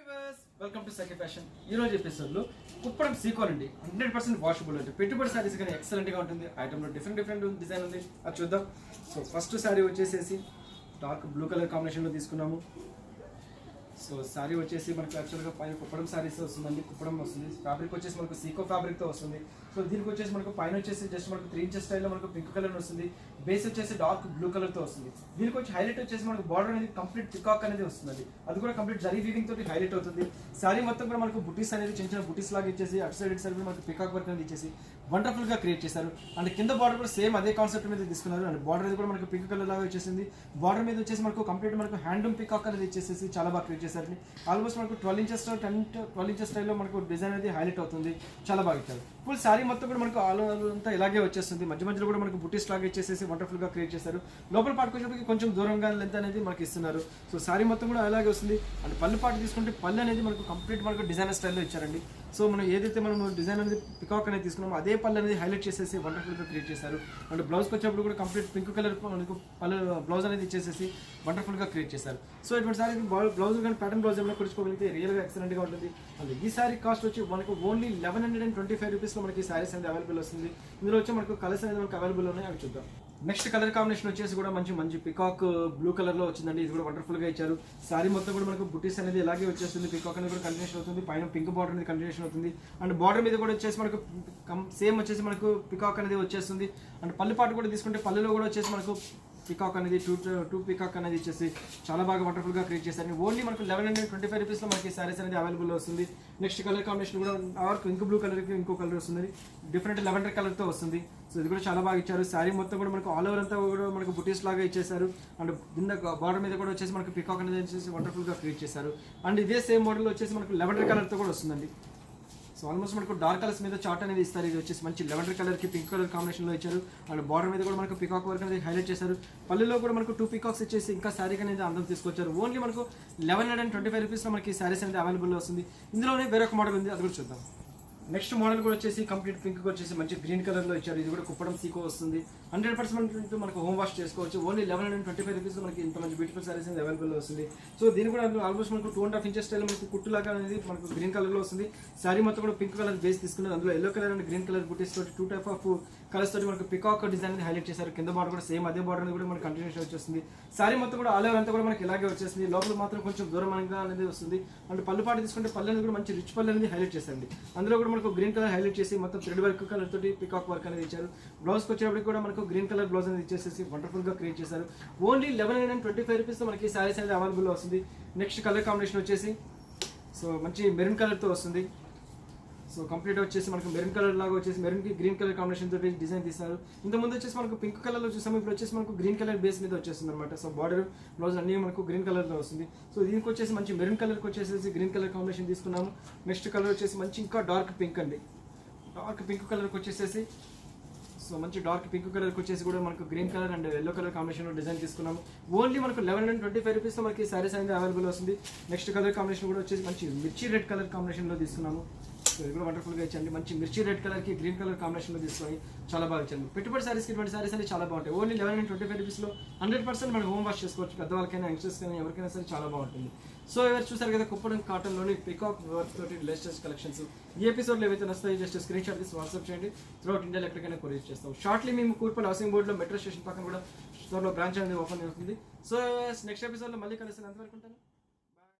Viewers welcome to Sakhi fashion. ఈ రోజు episode లో కుప్పడం సీక్వెల్ అండి 100% వాషబుల్ అంటే పెట్టుబడి సారీస్ కానీ ఎక్సలెంట్ గా ఉంటుంది. ఐటమ్ లో డిఫరెంట్ డిజైన్ ఉంది, అది చూద్దాం. సో ఫస్ట్ సారీ వచ్చేసేసి డార్క్ బ్లూ కలర్ కాంబినేషన్ లో తీసుకున్నాము. సో సారీ వచ్చేసి మనకు యాక్చువల్గా పైన కుప్పడం సారీస్ వస్తుందండి, కుప్పడం వస్తుంది. ఫ్యాబ్రిక్ వచ్చేసి మనకు సీకో ఫ్యాబ్రిక్తో వస్తుంది. సో దీనికి వచ్చేసి మనకు పైన వచ్చేసి జస్ట్ మనకు 3 ఇంచెస్ స్టైల్లో మనకు పింక్ కలర్ వస్తుంది. బేస్ వచ్చేసి డార్క్ బ్లూ కలర్తో వస్తుంది. దీనికి వచ్చి హైలైట్ వచ్చేసి మనకు బార్డర్ అనేది కంప్లీట్ పికాక్ అనేది వస్తుంది. అది కూడా కంప్లీట్ జరీ వీవింగ్ తోటి హైలైట్ అవుతుంది. సారీ మొత్తం కూడా మనకు బుటీస్ అనేది చిన్న బుటీస్ లాగా ఇచ్చేసి అటు సైడ్ మనకు పికాక్ వర్క్ అనేది ఇచ్చేసి వండర్ఫుల్ గా క్రియేట్ చేశారు. అండ్ కింద బార్డర్ కూడా సేమ్ అదే కాన్సెప్ట్ మీద తీసుకున్నారు. అండ్ బార్డర్ అనేది కూడా మనకు పింక్ కలర్ లాగా వచ్చేసింది. బార్డర్ మీద వచ్చేసి మనకు కంప్లీట్ మనకు హ్యాండ్లూమ్ పికాక్ అనేది ఇచ్చేసి చాలా బాగా క్రియేట్ చేశారు. ఆల్మోస్ట్ మనకు 12 ఇంచెస్ స్టైల్లో మనకు డిజైన్ అనేది హైలైట్ అవుతుంది, చాలా బాగా ఇచ్చారు. ఫుల్ సారీ మొత్తం కూడా మనకు ఆల్ ఓవర్ అంతా ఇలాగే వచ్చేస్తుంది. మధ్యలో కూడా మనకు బుటీస్ లాగా ఇచ్చేసి వండర్ఫుల్ గా క్రియేట్ చేశారు. లోపల పార్ట్ వచ్చేప్పటికి కొంచెం దూరంగా లెంత్ అనేది మనకి ఇస్తున్నారు. సో సారీ మొత్తం కూడా అలాగే వస్తుంది. అండ్ పళ్ళు పార్ట్ తీసుకుంటే పళ్ళు అనేది మనకు కంప్లీట్ మనకు డిజైనర్ స్టైల్లో ఇచ్చారండి. సో మనం ఏదైతే మనం డిజైన్ అనేది పికాక్ అనేది తీసుకున్నామో అదే పళ్ళు అనేది హైలైట్ చేసేసి వండర్ఫుల్ గా క్రియేట్ చేశారు. అండ్ బ్లౌజ్కి వచ్చేప్పుడు కూడా కంప్లీట్ పింక్ కలర్ మనకు పళ్ళు బ్లౌజ్ అనేది ఇచ్చేసేసి వండర్ఫుల్ గా క్రియేట్ చేశారు. సో ఇటువంటి సారీ బ్లౌజ్ కానీ ప్యాటర్న్ బ్లౌజ్ ఏమైనా కుడుచుకోగలిగితే రియల్ గా ఎక్సలెంట్ గా ఉంటుంది. అండ్ ఈ సారీ కాస్ట్ వచ్చి మనకు ఓన్లీ 1125 రూపీస్ లో మనకి సారీస్ అనేది అవైలబుల్ వస్తుంది. ఇందులో వచ్చి మనకు కలర్స్ అనేది మనకు అవైలబుల్ ఉన్నాయి, అవి చూద్దాం. నెక్స్ట్ కలర్ కాంబినేషన్ వచ్చేసి కూడా మంచి పికాక్ బ్లూ కలర్ లో వచ్చిందండి. ఇది కూడా వండర్ఫుల్ గా ఇచ్చారు. సారీ మొత్తం కూడా మనకు బుటీస్ అనేది ఇలాగే వచ్చేస్తుంది. పికాక్ అనేది కూడా కంటిన్యూషన్ అవుతుంది. పైన పింక్ బార్డర్ అనేది కంటిన్యూషన్ అవుతుంది. అండ్ బార్డర్ మీద కూడా వచ్చేసి మనకు సేమ్ వచ్చేసి మనకు పికాక్ అనేది వచ్చేస్తుంది. అండ్ పళ్ళు పాటు కూడా తీసుకుంటే పళ్ళులో కూడా వచ్చేసి మనకు పికాక్ అనేది టూ పికాక్ అనేది ఇచ్చేసి చాలా బాగా వండర్ఫుల్ గా క్రియేట్ చేశారు. ఓన్లీ మనకు 1125 రూపీస్ లో మనకి సారీస్ అనేది అవైలబుల్ వస్తుంది. నెక్స్ట్ కలర్ కాంబినేషన్ కూడా ఇంక్ బ్లూ కలర్ కి ఇంకో కలర్ వస్తుంది, డిఫరెంట్ లెవెండర్ కలర్ తో వస్తుంది. సో ఇది కూడా చాలా బాగా ఇచ్చారు. శారీ మొత్తం కూడా మనకు ఆల్ ఓవర్ అంతా కూడా మనకు బుటీస్ లాగా ఇచ్చేసారు. అండ్ కింద బార్డర్ మీద కూడా వచ్చేసి మనకు పికాక్ అనేది వచ్చేసి వండర్ఫుల్ గా క్రియేట్ చేశారు. అండ్ ఇదే సేమ్ మోడల్ వచ్చేసి మనకు లెవెండర్ కలర్ తో కూడా వస్తుందండి. సో ఆల్మోస్ట్ మనకు డార్క్ కలర్స్ మీద చార్ట్ అనేది ఇస్తారు. ఇది వచ్చేసి మంచి లెవెండర్ కలర్ కి పింక్ కలర్ కాంబినేషన్ లో ఇచ్చారు. అండ్ బార్డర్ మీద కూడా మనకు పికాక్ వర్క్ అనేది హైలైట్ చేశారు. పళ్ళులో కూడా మనకు 2 పికాక్స్ ఇచ్చేసి ఇంకా శారీ అనేది అందం తీసుకొచ్చారు. ఓన్లీ మనకు 1125 రూపీస్ లో మనకి శారీస్ అనేది అవైలబుల్ వస్తుంది. ఇందులోనే వేరొక మోడల్ ఉంది, అది కూడా చూద్దాం. నెక్స్ట్ మోడల్ కూడా వచ్చేసి కంప్లీట్ పింక్ వచ్చేసి మంచి గ్రీన్ కలర్ లో ఇచ్చారు. ఇది కూడా కుప్పడం సీకో వస్తుంది. 100% మనకు హోమ్ వాష్ చేసుకోవచ్చు. ఓన్లీ 1125 రూపీస్ మనకి ఇంత మంచి బ్యూటిఫుల్ సారీస్ అనేది అవైలబుల్ వస్తుంది. సో దీని కూడా ఆల్మోస్ట్ మనకు 2.5 ఇంచెస్ స్టైల్ మనకు కుట్టు లాగా అనేది మనకు గ్రీన్ కలర్ లో వస్తుంది. సారీ మొత్తం కూడా పింక్ కలర్ బేస్ తీసుకున్నది. అందులో yellow colour and green colour బుటీస్ తోటి 2 టైప్ ఆఫ్ కలర్స్ తోటి మనకు పికాక్ డిజైన్ అనేది హైలైట్ చేశారు. కింద బార్డర్ కూడా సేమ్ అదే బార్డర్ అనేది కూడా మనకు కంటిన్యూషన్ వచ్చేస్తుంది. సారీ మొత్తం కూడా ఆల్ ఓవర్ అంతా కూడా మనకి ఇలాగే వచ్చేస్తుంది. లోపల మాత్రం కొంచెం దూరంగా అనేది వస్తుంది. అండ్ పళ్ళు పాటు తీసుకుంటే పళ్ళు అనేది కూడా మంచి రిచ్ పళ్ళు అనేది హైలైట్ చేశారండి. అందులో కూడా మనకు గ్రీన్ కలర్ హైలైట్ చేసి మొత్తం థ్రెడ్ వర్క్ కలర్ తోటి పికాక్ వర్క్ అనేది ఇచ్చారు. బ్లౌజ్కి వచ్చేటప్పటికి కూడా మనకు గ్రీన్ కలర్ బ్లౌజ్ అనేది ఇచ్చేసి వండర్ఫుల్ గా క్రియేట్ చేశారు. ఓన్లీ 1125 రూపీస్ తో మనకి సారీస్ అనేది అవైలబుల్ వస్తుంది. నెక్స్ట్ కలర్ కాంబినేషన్ వచ్చేసి సో మంచి మెరూన్ కలర్ తో వస్తుంది. సో కంప్లీట్ వచ్చేసి మనకు మెరూన్ కలర్ లాగా వచ్చేసి మెరూన్ కి గ్రీన్ కలర్ కాంబినేషన్ తోటి డిజైన్ తీస్తారు. ఇంత ముందు వచ్చేసి మనకు పింక్ కలర్ లో చూసాము, ఇప్పుడు వచ్చేసి మనకు గ్రీన్ కలర్ బేస్ మీద వచ్చేస్తుంది అనమాట. సో బార్డర్ బ్లౌజ్ అన్ని మనకు గ్రీన్ కలర్ లో వస్తుంది. సో దీనికి వచ్చేసి మంచి మెరూన్ కలర్ కి వచ్చేసి గ్రీన్ కలర్ కాంబినేషన్ తీసుకున్నాము. నెక్స్ట్ కలర్ వచ్చేసి మంచి ఇంకా డార్క్ పింక్ అండి. డార్క్ పింక్ కలర్కి వచ్చేసేసి సో మంచి డార్క్ పింక్ కలర్కి వచ్చేసి కూడా మనకు green colour and yellow colour కాంబినేషన్లో డిజైన్ తీసుకున్నాము. ఓన్లీ మనకు 1125 రూపీస్తో మనకి సారీస్ అనేది అవైలబుల్ వస్తుంది. నెక్స్ట్ కలర్ కాంబినేషన్ కూడా వచ్చేసి మంచి మిర్చి రెడ్ కలర్ కాంబినేషన్లో తీసుకున్నాము. సో ఇది కూడా వండర్ఫుల్గా ఇచ్చండి. మంచి మిర్చి రెడ్ కలర్కి గ్రీన్ కలర్ కాంబినేషన్లో తీసుకొని చాలా బాగా ఇచ్చాను. పెట్టుబడి సారీస్కి ఇటువంటి సారీస్ అనేది చాలా బాగుంటాయి. ఓన్లీ 1125 రూపీస్లో 100% మనం హోమ్ వాష్ చేసుకోవచ్చు. పెద్దవాళ్ళకైనా యంగ్స్టర్స్ కానీ ఎవరికైనా సరే చాలా బాగుంటుంది. సో ఎవరు చూసారు కదా కుప్పడం కాటన్లోని పికాక్ వర్క్ తోటి లేటెస్ట్ కలెక్షన్స్. ఈ ఎపిసోడ్లో ఏవైతే వస్తాయి జస్ట్ స్క్రీన్ షాట్ తీసి వాట్సాప్ చేయండి. త్రూఅవుట్ ఇండియాలో ఎక్కడికైనా కొరియర్ చేస్తాం. షార్ట్లీ మేము కూర్పల్ హౌసింగ్ బోర్డులో మెట్రో స్టేషన్ పక్కన కూడా త్వరలో బ్రాంచ్ అనేది ఓపెన్ అవుతుంది. సో నెక్స్ట్ ఎపిసోడ్లో మళ్ళీ కలిసి అంతవరకు ఉంటాను.